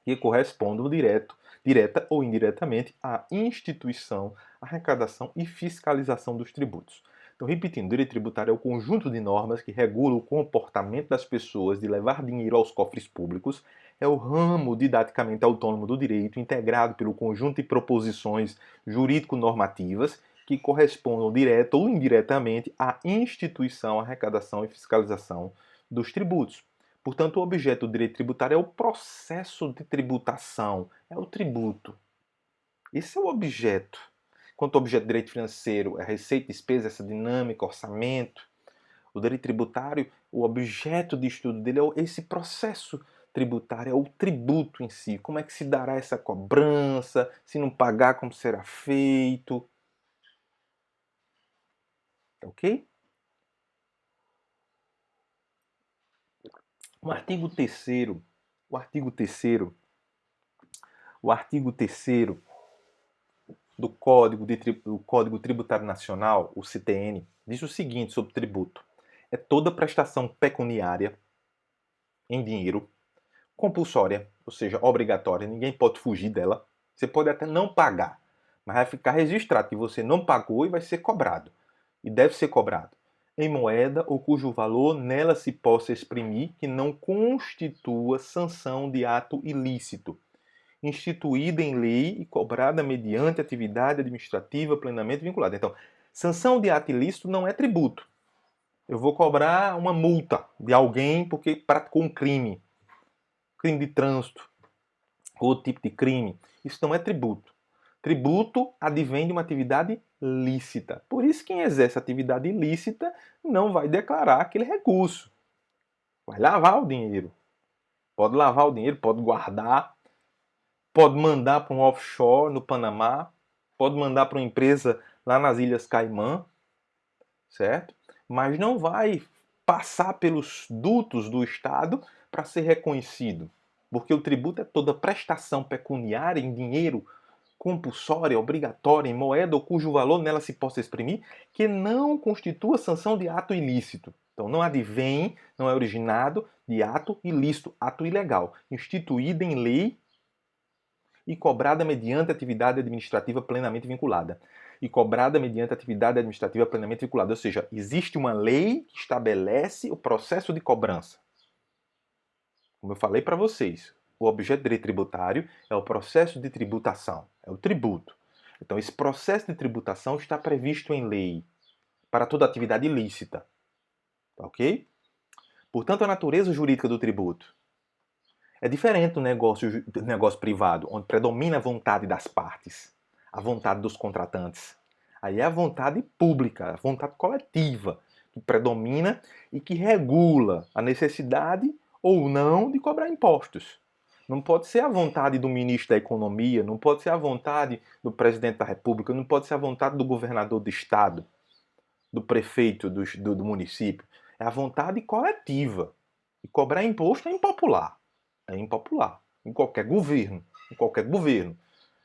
que correspondam direta ou indiretamente à instituição, arrecadação e fiscalização dos tributos. Então, repetindo, o direito tributário é o conjunto de normas que regula o comportamento das pessoas de levar dinheiro aos cofres públicos, é o ramo didaticamente autônomo do direito, integrado pelo conjunto de proposições jurídico-normativas que correspondam direta ou indiretamente à instituição, arrecadação e fiscalização dos tributos. Portanto, o objeto do direito tributário é o processo de tributação, é o tributo. Esse é o objeto. Quanto ao objeto do direito financeiro, é receita, despesa, essa dinâmica, orçamento. O direito tributário, o objeto de estudo dele é esse processo tributário, é o tributo em si. Como é que se dará essa cobrança? Se não pagar, como será feito? Ok? O artigo 3º, o artigo 3º, o artigo 3º do Código Tributário Nacional, o CTN, diz o seguinte sobre tributo: é toda prestação pecuniária em dinheiro, compulsória, ou seja, obrigatória, ninguém pode fugir dela. Você pode até não pagar, mas vai ficar registrado que você não pagou e vai ser cobrado. E deve ser cobrado em moeda ou cujo valor nela se possa exprimir que não constitua sanção de ato ilícito, instituída em lei e cobrada mediante atividade administrativa plenamente vinculada. Então, sanção de ato ilícito não é tributo. Eu vou cobrar uma multa de alguém porque praticou um crime de trânsito, outro tipo de crime. Isso não é tributo. Tributo advém de uma atividade lícita. Por isso, quem exerce atividade ilícita não vai declarar aquele recurso. Vai lavar o dinheiro. Pode lavar o dinheiro, pode guardar, pode mandar para um offshore no Panamá, pode mandar para uma empresa lá nas Ilhas Caimã, certo? Mas não vai passar pelos dutos do Estado para ser reconhecido. Porque o tributo é toda prestação pecuniária em dinheiro, compulsória, obrigatória, em moeda ou cujo valor nela se possa exprimir, que não constitua sanção de ato ilícito. Então não advém, não é originado de ato ilícito, ato ilegal, instituído em lei e cobrada mediante atividade administrativa plenamente vinculada. E cobrada mediante atividade administrativa plenamente vinculada. Ou seja, existe uma lei que estabelece o processo de cobrança. Como eu falei para vocês, o objeto do direito tributário é o processo de tributação, é o tributo. Então, esse processo de tributação está previsto em lei para toda atividade ilícita. Tá ok? Portanto, a natureza jurídica do tributo é diferente do negócio privado, onde predomina a vontade das partes, a vontade dos contratantes. Aí é a vontade pública, a vontade coletiva, que predomina e que regula a necessidade ou não de cobrar impostos. Não pode ser a vontade do ministro da Economia, não pode ser a vontade do presidente da República, não pode ser a vontade do governador do estado, do prefeito do município. É a vontade coletiva. E cobrar imposto é impopular. É impopular. Em qualquer governo. Em qualquer governo.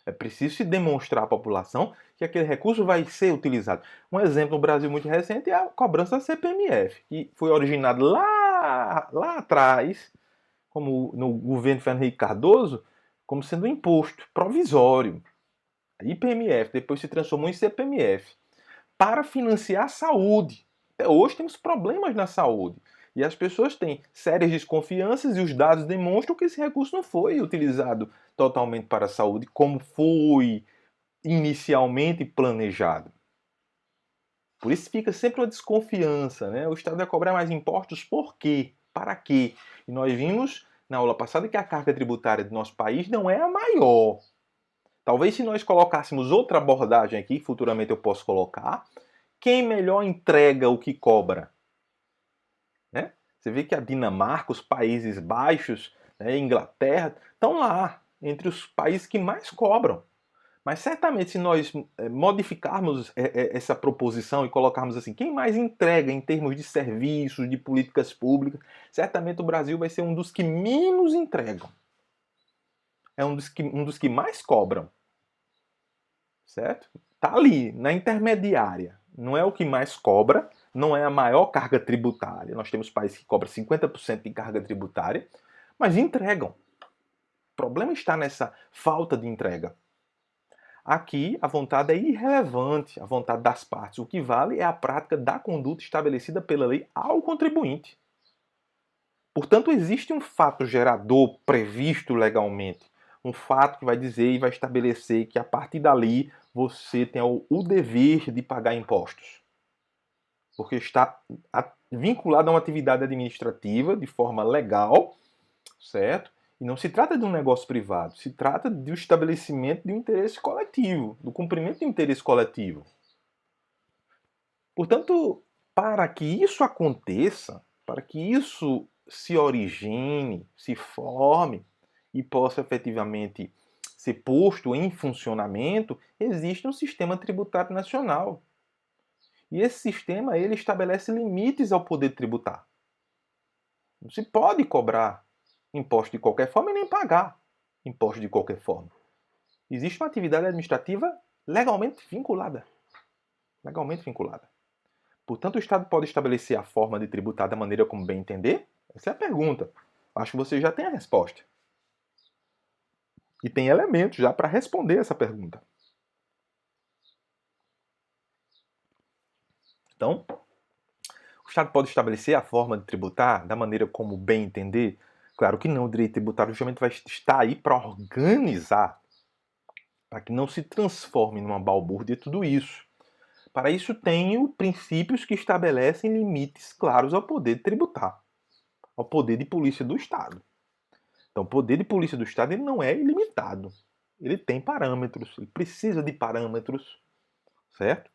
É preciso se demonstrar à população que aquele recurso vai ser utilizado. Um exemplo no Brasil muito recente é a cobrança da CPMF, que foi originada lá atrás, como no governo Fernando Henrique Cardoso, como sendo um imposto provisório. IPMF, depois se transformou em CPMF, para financiar a saúde. Até hoje temos problemas na saúde. E as pessoas têm sérias desconfianças e os dados demonstram que esse recurso não foi utilizado totalmente para a saúde, como foi inicialmente planejado. Por isso fica sempre uma desconfiança, né? O Estado vai cobrar mais impostos por quê? Para quê? E nós vimos na aula passada que a carga tributária do nosso país não é a maior. Talvez se nós colocássemos outra abordagem aqui, futuramente eu posso colocar, quem melhor entrega o que cobra? Né? Você vê que a Dinamarca, os Países Baixos, né, Inglaterra, estão lá, entre os países que mais cobram. Mas certamente, se nós modificarmos essa proposição e colocarmos assim, quem mais entrega em termos de serviços, de políticas públicas, certamente o Brasil vai ser um dos que menos entregam. É um dos que mais cobram. Certo? Está ali, na intermediária. Não é o que mais cobra, não é a maior carga tributária. Nós temos países que cobram 50% de carga tributária, mas entregam. O problema está nessa falta de entrega. Aqui, a vontade é irrelevante, a vontade das partes. O que vale é a prática da conduta estabelecida pela lei ao contribuinte. Portanto, existe um fato gerador previsto legalmente. Um fato que vai dizer e vai estabelecer que a partir dali você tem o dever de pagar impostos. Porque está vinculado a uma atividade administrativa de forma legal, certo? E não se trata de um negócio privado, se trata do estabelecimento de um interesse coletivo, do cumprimento de um interesse coletivo. Portanto, para que isso aconteça, para que isso se origine, se forme e possa efetivamente ser posto em funcionamento, existe um sistema tributário nacional. E esse sistema ele estabelece limites ao poder tributar. Não se pode cobrar imposto de qualquer forma e nem pagar imposto de qualquer forma. Existe uma atividade administrativa legalmente vinculada. Legalmente vinculada. Portanto, o Estado pode estabelecer a forma de tributar da maneira como bem entender? Essa é a pergunta. Acho que você já tem a resposta. E tem elementos já para responder essa pergunta. Então, o Estado pode estabelecer a forma de tributar da maneira como bem entender? Claro que não. O direito tributário justamente vai estar aí para organizar, para que não se transforme numa balbúrdia tudo isso. Para isso, tenho princípios que estabelecem limites claros ao poder de tributar, ao poder de polícia do Estado. Então, o poder de polícia do Estado ele não é ilimitado. Ele tem parâmetros, ele precisa de parâmetros, certo?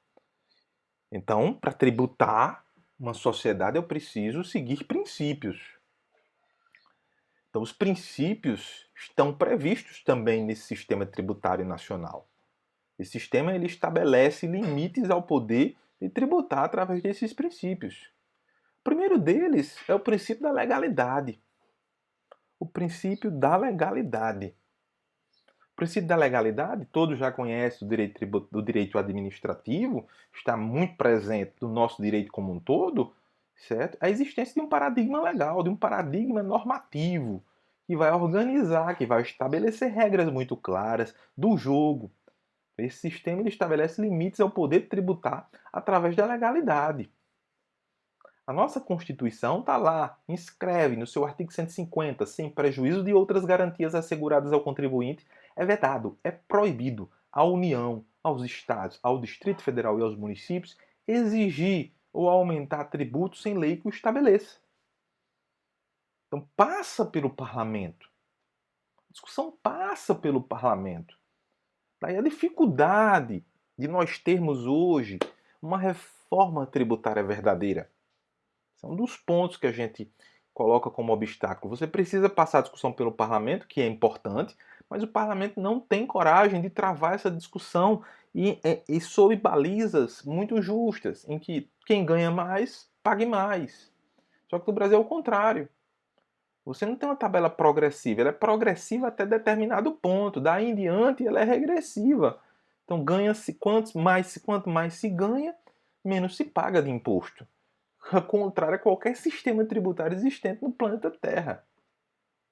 Então, para tributar uma sociedade, eu preciso seguir princípios. Então, os princípios estão previstos também nesse sistema tributário nacional. Esse sistema ele estabelece limites ao poder de tributar através desses princípios. O primeiro deles é o princípio da legalidade. O princípio da legalidade. O princípio da legalidade, todos já conhecem do direito administrativo, está muito presente no nosso direito como um todo, certo? A existência de um paradigma legal, de um paradigma normativo, que vai organizar, que vai estabelecer regras muito claras do jogo. Esse sistema ele estabelece limites ao poder tributar através da legalidade. A nossa Constituição está lá, inscreve no seu artigo 150, sem prejuízo de outras garantias asseguradas ao contribuinte, é vedado, é proibido à União, aos Estados, ao Distrito Federal e aos municípios exigir ou aumentar tributos sem lei que o estabeleça. Então passa pelo parlamento. A discussão passa pelo parlamento. Daí a dificuldade de nós termos hoje uma reforma tributária verdadeira. São um dos pontos que a gente coloca como obstáculo. Você precisa passar a discussão pelo parlamento, que é importante, mas o parlamento não tem coragem de travar essa discussão e sob balizas muito justas, em que quem ganha mais, pague mais. Só que no Brasil é o contrário. Você não tem uma tabela progressiva, ela é progressiva até determinado ponto, daí em diante ela é regressiva. Então ganha-se quanto mais se ganha, menos se paga de imposto. Ao contrário a qualquer sistema tributário existente no planeta Terra.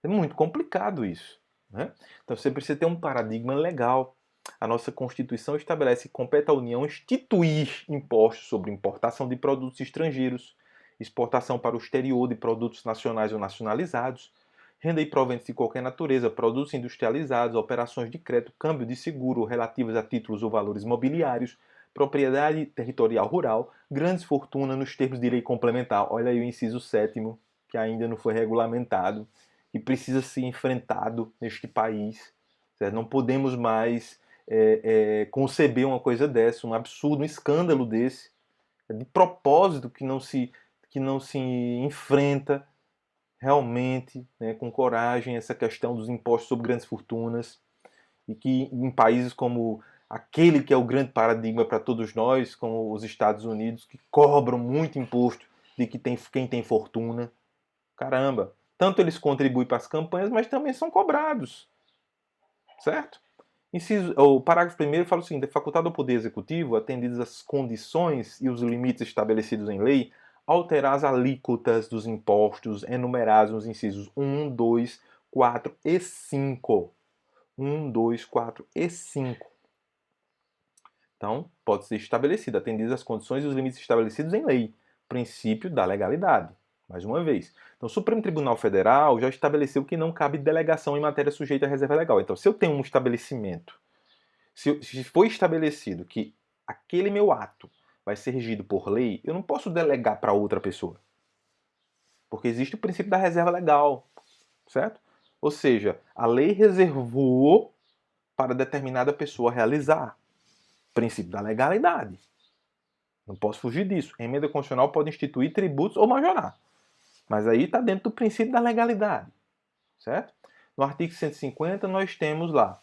É muito complicado isso. Né? Então você precisa ter um paradigma legal. A nossa Constituição estabelece que compete à União instituir impostos sobre importação de produtos estrangeiros, exportação para o exterior de produtos nacionais ou nacionalizados, renda e proventos de qualquer natureza, produtos industrializados, operações de crédito, câmbio de seguro relativas a títulos ou valores mobiliários, propriedade territorial rural, grandes fortunas nos termos de lei complementar. Olha aí o inciso 7º, que ainda não foi regulamentado e precisa ser enfrentado neste país. Certo? Não podemos mais conceber uma coisa dessa, um absurdo, um escândalo desse, de propósito que não se enfrenta realmente, né, com coragem, essa questão dos impostos sobre grandes fortunas, e que em países como aquele que é o grande paradigma para todos nós, como os Estados Unidos, que cobram muito imposto de quem tem fortuna. Caramba! Tanto eles contribuem para as campanhas, mas também são cobrados. Certo? O parágrafo 1º fala o seguinte: é facultado ao Poder Executivo, atendidas as condições e os limites estabelecidos em lei, alterar as alíquotas dos impostos enumerados nos incisos 1, 2, 4 e 5. 1, 2, 4 e 5. Então, pode ser estabelecido, atendidas as condições e os limites estabelecidos em lei. Princípio da legalidade. Mais uma vez. Então, o Supremo Tribunal Federal já estabeleceu que não cabe delegação em matéria sujeita à reserva legal. Então, se eu tenho um estabelecimento, se foi estabelecido que aquele meu ato vai ser regido por lei, eu não posso delegar para outra pessoa. Porque existe o princípio da reserva legal, certo? Ou seja, a lei reservou para determinada pessoa realizar. Princípio da legalidade. Não posso fugir disso. A emenda constitucional pode instituir tributos ou majorar. Mas aí está dentro do princípio da legalidade. Certo? No artigo 150 nós temos lá,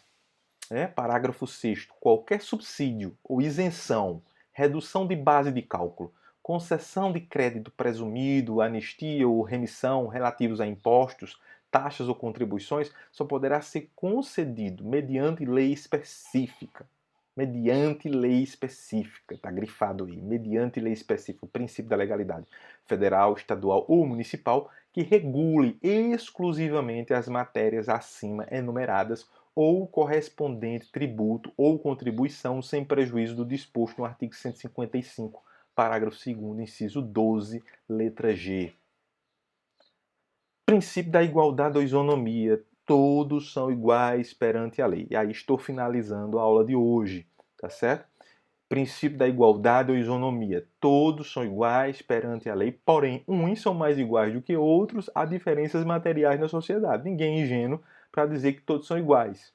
parágrafo 6º, qualquer subsídio ou isenção, redução de base de cálculo, concessão de crédito presumido, anistia ou remissão relativos a impostos, taxas ou contribuições, só poderá ser concedido mediante lei específica. Mediante lei específica, está grifado aí, mediante lei específica, o princípio da legalidade federal, estadual ou municipal, que regule exclusivamente as matérias acima enumeradas ou correspondente tributo ou contribuição sem prejuízo do disposto no artigo 155, parágrafo 2º, inciso 12, letra G. Princípio da igualdade ou isonomia. Todos são iguais perante a lei. E aí estou finalizando a aula de hoje, tá certo? Princípio da igualdade ou isonomia. Todos são iguais perante a lei, porém, uns são mais iguais do que outros, há diferenças materiais na sociedade. Ninguém é ingênuo para dizer que todos são iguais.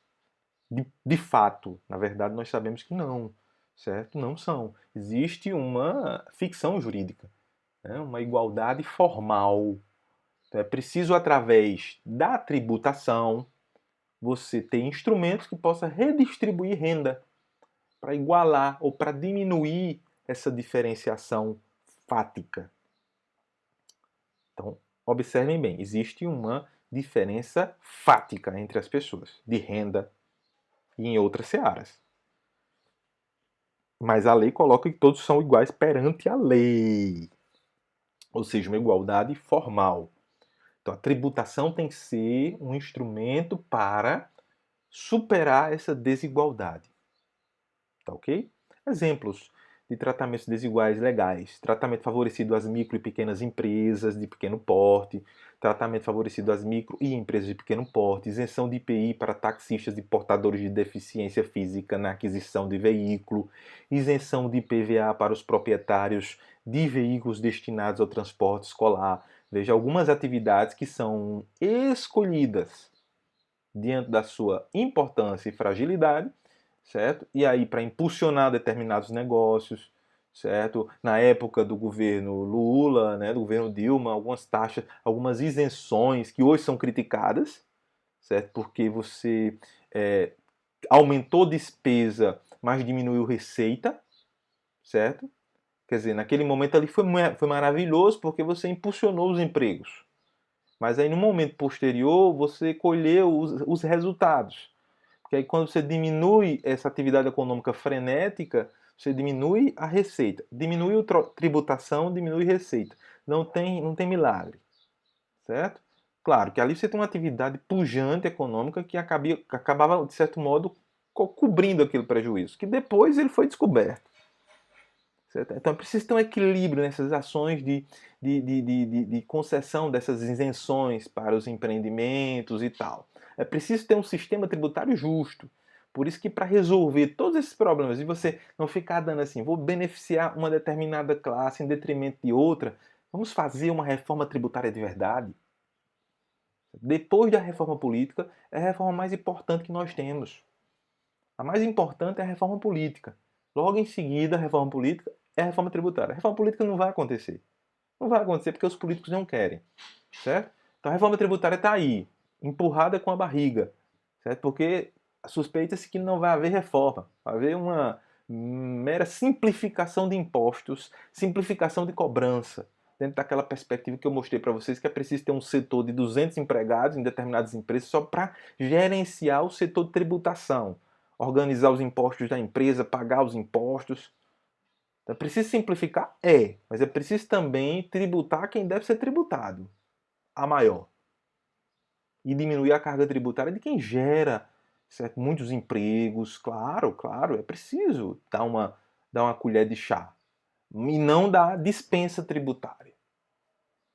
De fato, na verdade, nós sabemos que não, certo? Não são. Existe uma ficção jurídica, né? Uma igualdade formal. Então, é preciso, através da tributação, você ter instrumentos que possam redistribuir renda para igualar ou para diminuir essa diferenciação fática. Então, observem bem, existe uma diferença fática entre as pessoas, de renda e em outras searas. Mas a lei coloca que todos são iguais perante a lei. Ou seja, uma igualdade formal. Então, a tributação tem que ser um instrumento para superar essa desigualdade. Tá ok? Exemplos de tratamentos desiguais legais. Tratamento favorecido às micro e pequenas empresas de pequeno porte. Tratamento favorecido às micro e empresas de pequeno porte. Isenção de IPI para taxistas e portadores de deficiência física na aquisição de veículo. Isenção de IPVA para os proprietários de veículos destinados ao transporte escolar. Veja, algumas atividades que são escolhidas diante da sua importância e fragilidade, certo? E aí, para impulsionar determinados negócios, certo? Na época do governo Lula, né, do governo Dilma, algumas taxas, algumas isenções que hoje são criticadas, certo? Porque você aumentou despesa, mas diminuiu receita, certo? Quer dizer, naquele momento ali foi maravilhoso porque você impulsionou os empregos. Mas aí no momento posterior você colheu os resultados. Porque aí quando você diminui essa atividade econômica frenética, você diminui a receita. Diminui a tributação, diminui a receita. Não tem milagre. Certo? Claro que ali você tem uma atividade pujante econômica que acabava, de certo modo, cobrindo aquele prejuízo, que depois ele foi descoberto. Certo? Então é preciso ter um equilíbrio nessas ações de concessão dessas isenções para os empreendimentos e tal. É preciso ter um sistema tributário justo. Por isso que para resolver todos esses problemas e você não ficar dando assim, vou beneficiar uma determinada classe em detrimento de outra, vamos fazer uma reforma tributária de verdade. Depois da reforma política, é a reforma mais importante que nós temos. A mais importante é a reforma política. Logo em seguida, a reforma política é a reforma tributária. A reforma política não vai acontecer. Não vai acontecer porque os políticos não querem. Certo? Então a reforma tributária está aí, empurrada com a barriga. Certo? Porque suspeita-se que não vai haver reforma. Vai haver uma mera simplificação de impostos, simplificação de cobrança. Dentro daquela perspectiva que eu mostrei para vocês, que é preciso ter um setor de 200 empregados em determinadas empresas só para gerenciar o setor de tributação, organizar os impostos da empresa, pagar os impostos. Então, é preciso simplificar? É, mas é preciso também tributar quem deve ser tributado, a maior. E diminuir a carga tributária de quem gera, certo? Muitos empregos. Claro, claro, é preciso dar uma colher de chá. E não dar dispensa tributária,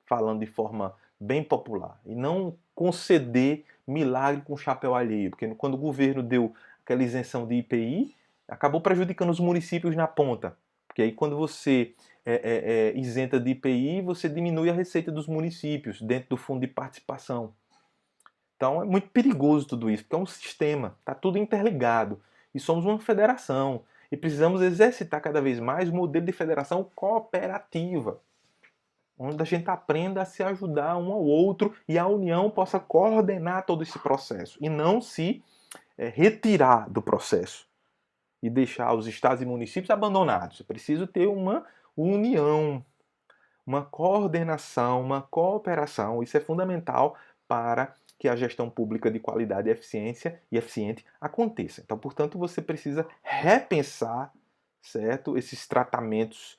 falando de forma bem popular. E não conceder milagre com chapéu alheio. Porque quando o governo deu aquela isenção de IPI, acabou prejudicando os municípios na ponta. Porque aí quando você isenta de IPI, você diminui a receita dos municípios dentro do fundo de participação. Então é muito perigoso tudo isso, porque é um sistema, está tudo interligado. E somos uma federação. E precisamos exercitar cada vez mais o modelo de federação cooperativa, onde a gente aprenda a se ajudar um ao outro e a União possa coordenar todo esse processo e não se retirar do processo e deixar os estados e municípios abandonados. É preciso ter uma união, uma coordenação, uma cooperação. Isso é fundamental para que a gestão pública de qualidade e eficiente aconteça. Então, portanto, você precisa repensar, certo, esses tratamentos,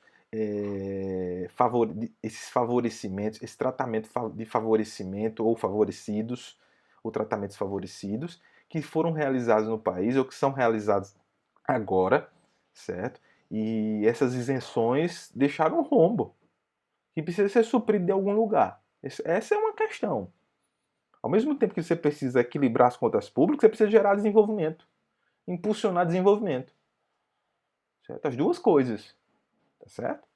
esses favorecimentos, esse tratamento de favorecimento ou favorecidos, ou tratamentos favorecidos, que foram realizados no país ou que são realizados agora, certo? E essas isenções deixaram um rombo que precisa ser suprido de algum lugar. Essa é uma questão. Ao mesmo tempo que você precisa equilibrar as contas públicas, você precisa gerar desenvolvimento, impulsionar desenvolvimento. Certo? As duas coisas. Tá certo?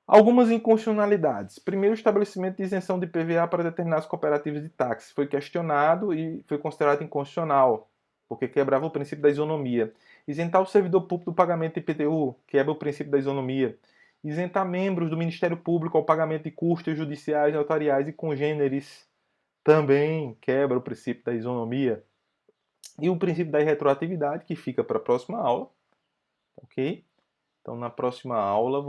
Algumas inconstitucionalidades. Primeiro, o estabelecimento de isenção de PVA para determinadas cooperativas de táxi. Foi questionado e foi considerado inconstitucional, porque quebrava o princípio da isonomia. Isentar o servidor público do pagamento de IPTU, quebra o princípio da isonomia. Isentar membros do Ministério Público ao pagamento de custos judiciais, notariais e congêneres, também quebra o princípio da isonomia. E o princípio da irretroatividade, que fica para a próxima aula. Ok? Então, na próxima aula,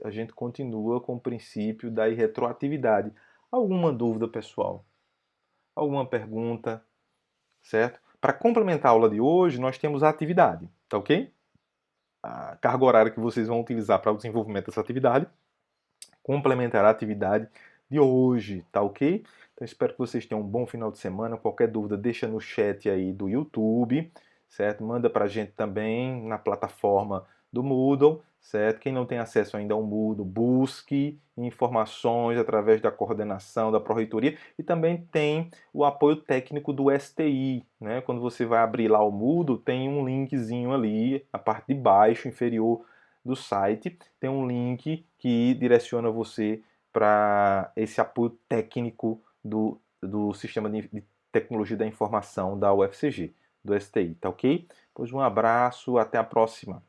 a gente continua com o princípio da irretroatividade. Alguma dúvida, pessoal? Alguma pergunta? Certo? Para complementar a aula de hoje, nós temos a atividade, tá ok? A carga horária que vocês vão utilizar para o desenvolvimento dessa atividade complementará a atividade de hoje, tá ok? Então, espero que vocês tenham um bom final de semana. Qualquer dúvida, deixa no chat aí do YouTube, certo? Manda para a gente também na plataforma do Moodle, certo? Quem não tem acesso ainda ao Moodle, busque informações através da coordenação da Pró-Reitoria e também tem o apoio técnico do STI, né? Quando você vai abrir lá o Moodle, tem um linkzinho ali, na parte de baixo, inferior do site, tem um link que direciona você para esse apoio técnico do Sistema de Tecnologia da Informação da UFCG, do STI, tá ok? Pois um abraço, até a próxima.